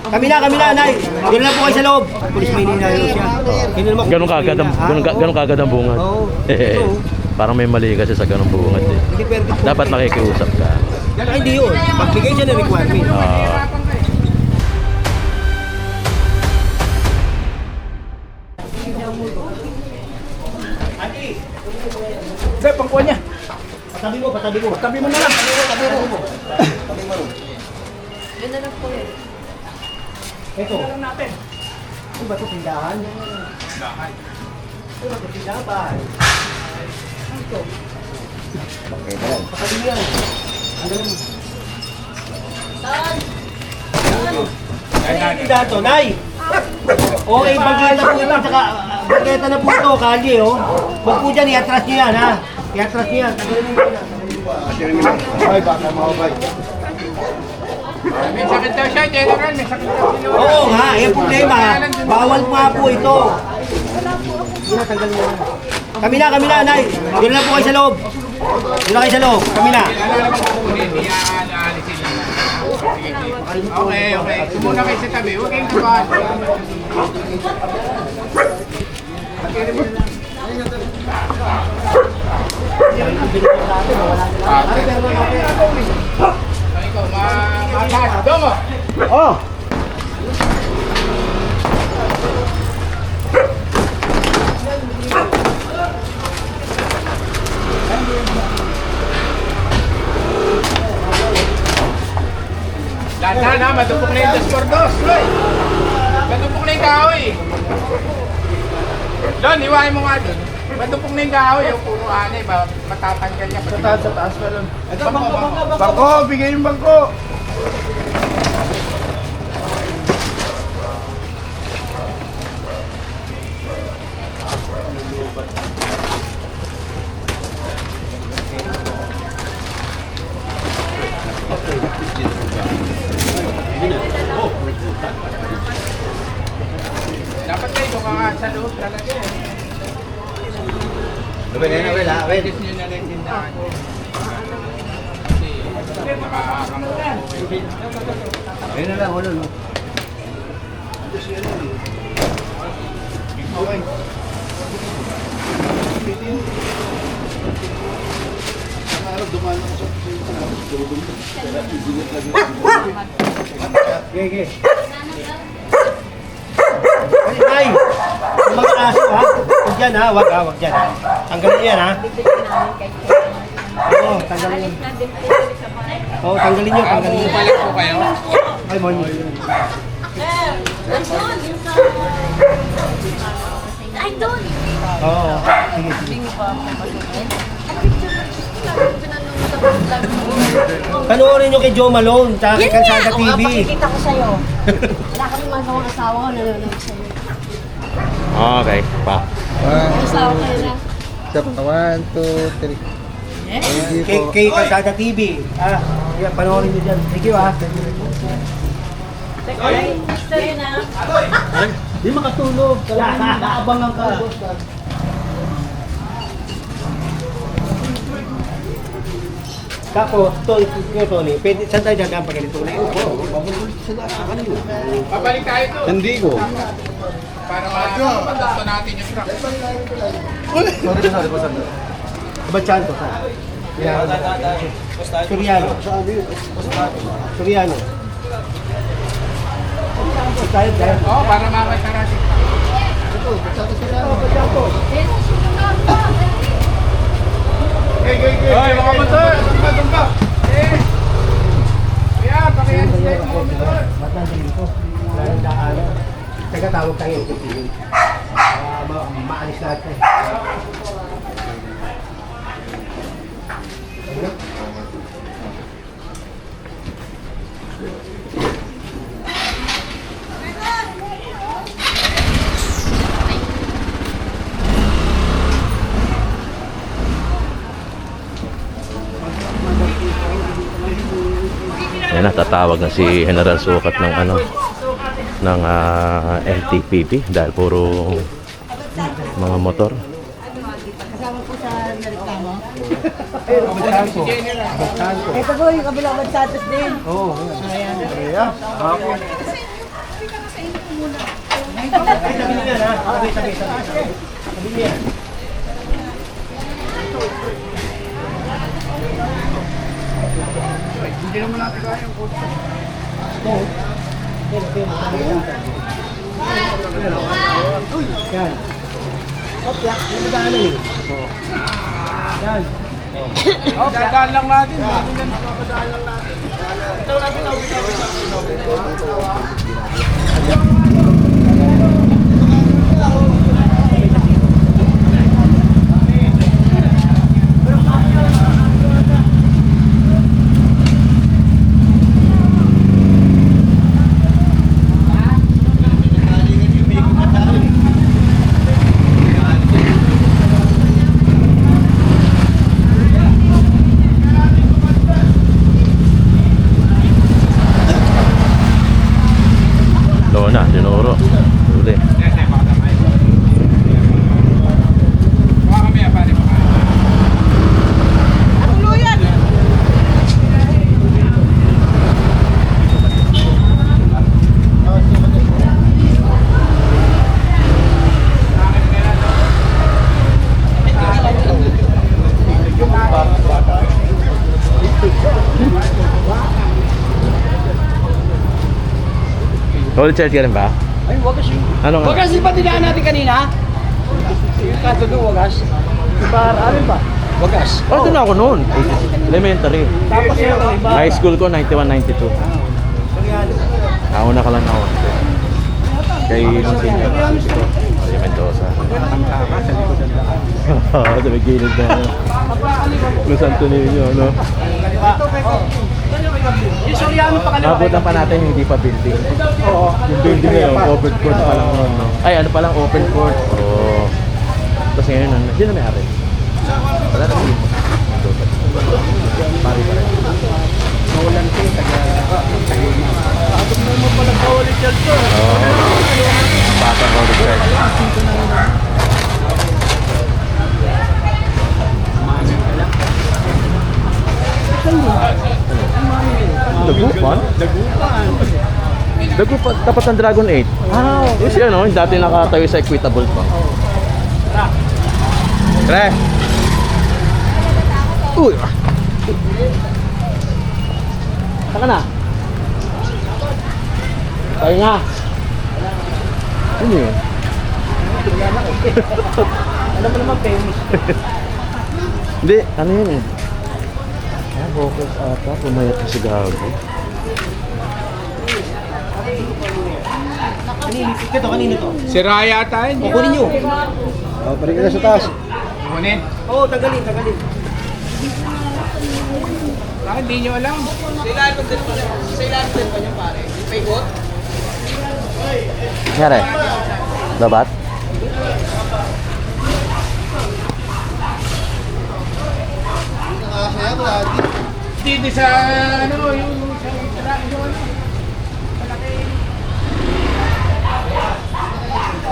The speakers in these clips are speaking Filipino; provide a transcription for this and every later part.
Kami na, Nay. Doon lang po kayo sa loob. Pulis Maynila siya. Ganun kagad ang bungad. Oo. Parang may mali kasi sa ganung bungad eh. Hindi pwede po. Dapat makikiusap ka. Ay, hindi yun. Magbigay siya ng requirement. Sir, pangkuha niya. Patabi mo. Tabi mo na lang. Tabi mo. Yun na lang po yun. Ito. Ito lang natin. Ano ba ito? Tindahan? Tindahan. Ano ba ito? Tindahan. Ano ito? Patabi mo yan. Ang galing mo. Saan? Ano yung tindahan to? Nay! Okay, bangketa po ito. Tsaka bangketa na po ito. Kalye, oh. Huwag po dyan. I-atras nyo yan, ha? I-atras nyo yan. Tagalin mo yan. Ay, baka maubay. May sakit daw siya, General. May sakit daw siya. Oo nga, yung problema. Bawal nga po ito. Hindi na, tanggalin mo yan. Kami na, Nay. Doon lang po kayo sa loob. Doon lang kayo sa loob. Kami na. Okay. Sumuna kayo sa tabi. Huwag kayong kumahan. Ikaw, mataas. Dongo! Oh! Lahat na, matupok na yung Dascordos. Loy! Matupok na yung kahoy. Don, iwain mo nga dun. Matupok na yung kahoy. Yung puro anay, matatanggal niya. Sa taas pa lang. Ito, bangko. Bigay yung bangko. Dapat kayo mga sa loob talaga eh. Wait. Gusto nyo na lang tindahan. Kasi nakakakamot. Ayun na lang, wala no. Okay. Ay! Mga aso ha? Huwag dyan ha, wag dyan. Tanggalin yan ha. Oo, tanggalin yan. Oo, tanggalin nyo. Balik po kayo. Ay, money. Ay, doon! Oo, sige. Panoorin nyo kay Joe Malone, tsaka kay Kalsada TV. Pakikita ko sa'yo. Wala ka rin magawang asawa ko, nanonood sa'yo. Okay, pa. May asawa kayo na. 1, 2, 3. Kay Kalsada TV. Yan, panoorin nyo dyan. Thank you ha. Teka, sa'yo na. Di makatulog. Naabangan ka. Tapos, Tony, pwede, saan tayo dadaan pag ganito na yun? Babalik tayo to. Hindi ko. Para mapagdato natin yung truck. Ba't saan to? Suriano. Tayo. Oo, para makakarating. Hoy, mga motor! Tumba! Kaya, pakiyan sila yung mga motor. Ba't nandiyan dito? Wala nang daanan. Teka, tawag tayo. Maalis lahat tayo. Ayan na, tatawag na si General Sukat ng ng LTPP dahil puro mga motor. Kasama po sa nareklamo. Ito po yung kabilang Bansatos din. Oo. Ayan. Ayan. Tabi. Tabi mo yan. Hindi naman natin kaya yung kotse. Yan. Opyak, yung madaan eh. Yan. Oh, dadaan lang natin. Lona, dinuro. Uli. Baka kami, pare. Ulit charge ka rin ba? Ay, wagas yun. Ano nga? Wagas, di ba tinaan natin kanina? Yung kanto doon, wagas. Para, ano ba? Wagas. Oh, doon ako noon. Elementary. Tapos yung iba. High school ko, 91-92. Nauna ka lang ako. Kay nung senior. Kay Mendoza. Sa may gilid na. Kung Santo Niño, ano? Yung Soriano pa kanina. Abutan pa natin yung hindi pa building. Oo. Yung building na yun, open court pa lang noon, no? Ay, ano pa lang, open court. Oo. Tapos ngayon, hindi na may hari. Wala na yung pari pa rin. Mawalan ko yung taga... Abot mo mo pala kawalit yan, sir. Oo. Bata ko ulit guys. Dagupan? Dagupan, tapat ng Dragon 8. Ah, yes yan, no? Yung dati nakatayo sa Equitable pa. Pre! Uy! Saka na? Tayo nga! Ano yun? Alam mo naman, famous. Hindi, ano yun eh? Ah, focus ata, pumayat na si Gago. Kanino to? Sira yata yun. Kunin nyo. Oh, balik ka na sa taas. Kunin. Oo, tagalin. Ah, hindi nyo alam. Nangyari? Dabat? Hindi sa ano, yung sa yung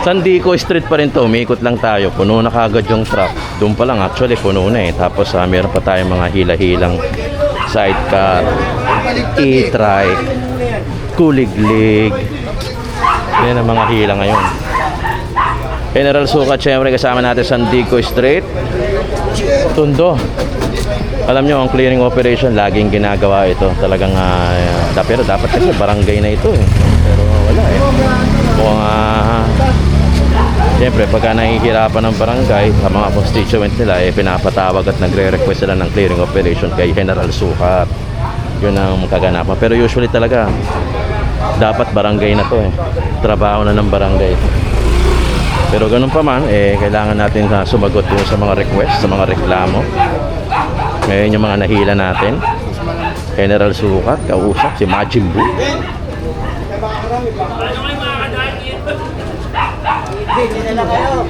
Sandico Street pa rin to, umiikot lang tayo. Puno na kagad yung truck. Doon pa lang actually puno na eh. Tapos meron pa tayong mga hila-hilang sidecar, e-trike, kuliglig. Yan ang mga hila ngayon. General Sukat, syempre kasama natin Sandico Street. Tundo. Alam nyo, ang clearing operation, laging ginagawa ito. Talagang, pero dapat kasi barangay na ito eh. Pero wala eh. Kung siyempre, pagka nahihirapan ng barangay, sa mga constituent nila, pinapatawag at nagre-request sila ng clearing operation kay General Sukat. Yun ang kaganapan. Pero usually talaga, dapat barangay na to eh. Trabaho na ng barangay. Pero ganun pa man, kailangan natin sumagot dun sa mga request, sa mga reklamo. Ngayon yung mga nahila natin. General Sukat, kausap, si Majin Buu. Hindi na kayo.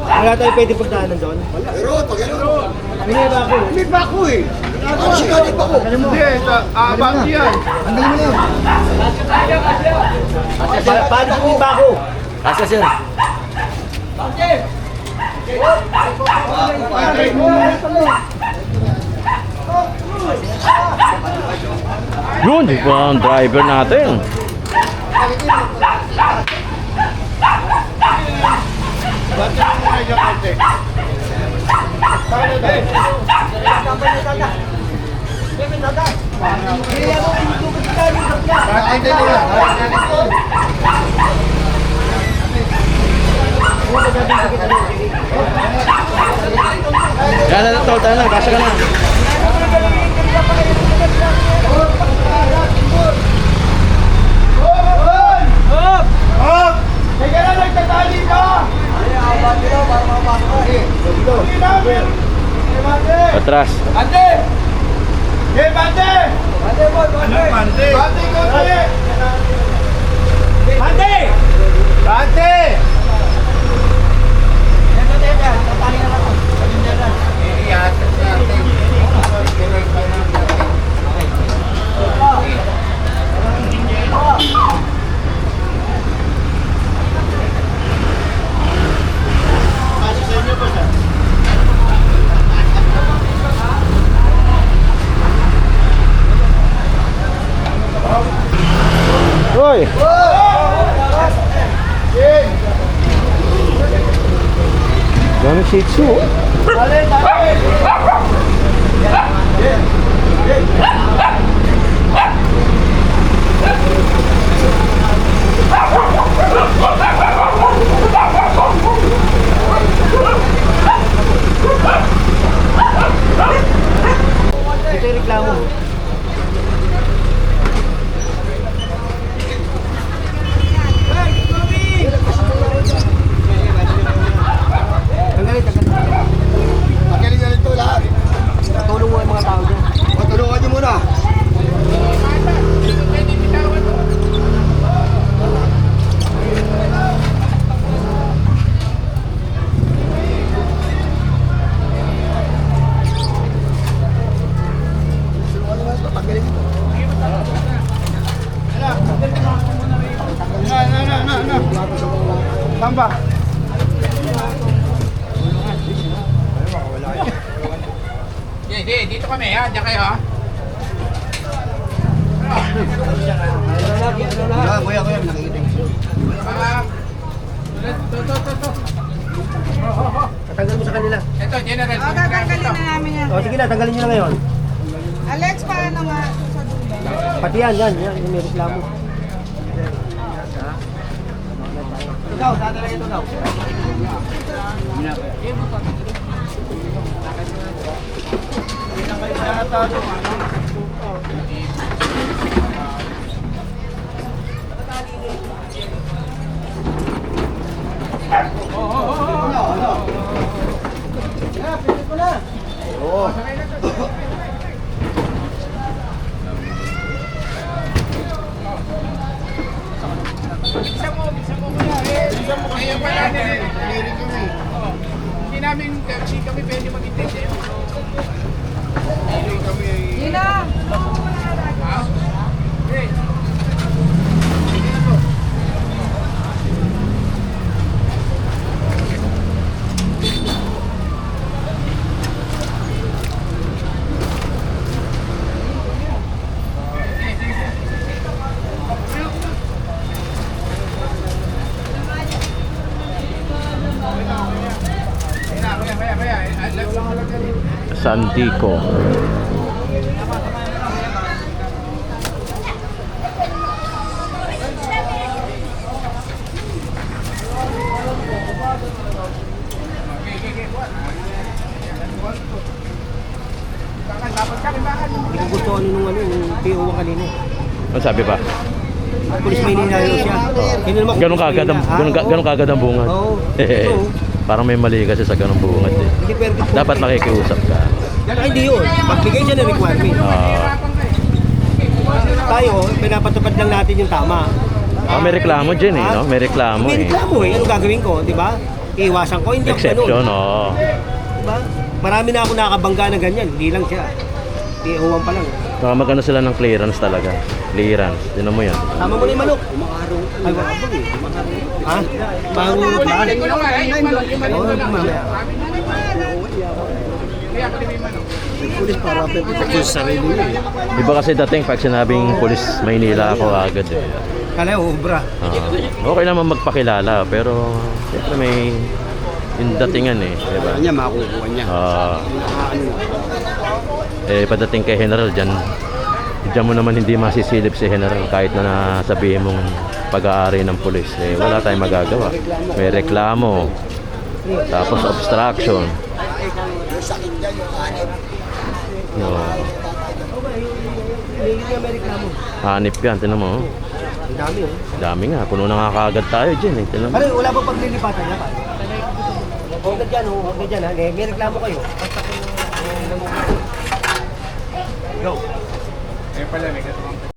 Wala tayo pwede pagdaanan doon? May ba ako eh? Hindi, abang yan. Paano kung ba ako? Asa sir? Yun, di ba ang driver natin? Yan na tol, tayo na, basa ka na. Atras. Bante! Hey, Bante! Bante, boy, Bante! Bante! Bante, Bante! Bante! Bante! Hoy! Daming Shih Tzu. Oh. Ito yung reklamo. Tanggalin. Magaling ito lahat. Tulong mo ang mga tao dyan. Patulungan niyo muna. Samba. Hindi, dito kami ha. Diyan kayo ha. Kuya, nakikita ko. Tatanggal mo sa kanila. Ito, General. Tatanggalin na namin yan. O sige na, tanggalin nyo na ngayon. Alex, paano nga sa dulo? Pati yan, yung may reklamo. Ikaw, tatanggalin ito daw. Ayun pala, hindi namin kami pwede mag-intend eh. Gina! Ha? Okay. Santico. Hindi ko gusto nung PO kanina. Ano sabi pa? Pulis Maynila daw siya. Yun naman kung Ganun kagad ang ganun kagad ang bungad. Oo. Parang may mali kasi sa ganung bungad eh. Hindi pwede. Dapat makikiusap ka. Ay, hindi yun. Magbigay siya ng requirement. Tayo, pinapatupad lang natin yung tama. May reklamo dyan eh, no? May reklamo May eh. reklamo eh. Ano gagawin ko, di ba? Iiwasan ko, hindi ako Exception, ganun. oo. Diba? Marami na ako nakakabangga na ganyan. Hindi lang siya. PO1 pa lang. Baka magano sila ng clearance talaga. Clearance. Tinan mo yan. Tama mo na yung manok. Ay, wala ba eh. Ha? Mangurot ba? Oo, mamaya. Pulis para protection sa sarili niya. Iba kasi dating pag sinabing Pulis Maynila ako agad eh. Kala, obra. Okay naman magpakilala pero siyempre may yung datingan eh, diba? Kanya makukuha niya. Padating kay General diyan mo naman hindi masisilip si General kahit na nasabihin mong pag-aari ng pulis. Wala tayong magagawa. May reklamo. Tapos obstruction. No. Hanip yan, tinan mo. Ang dami oh. Dami nga, puno na nga kaagad tayo dyan eh. Tinan mo. Ano, wala ba paglilipatan niya pa? Huwag dyan, huwag dyan ha. May reklamo kayo. Go. Eh pala, may katawang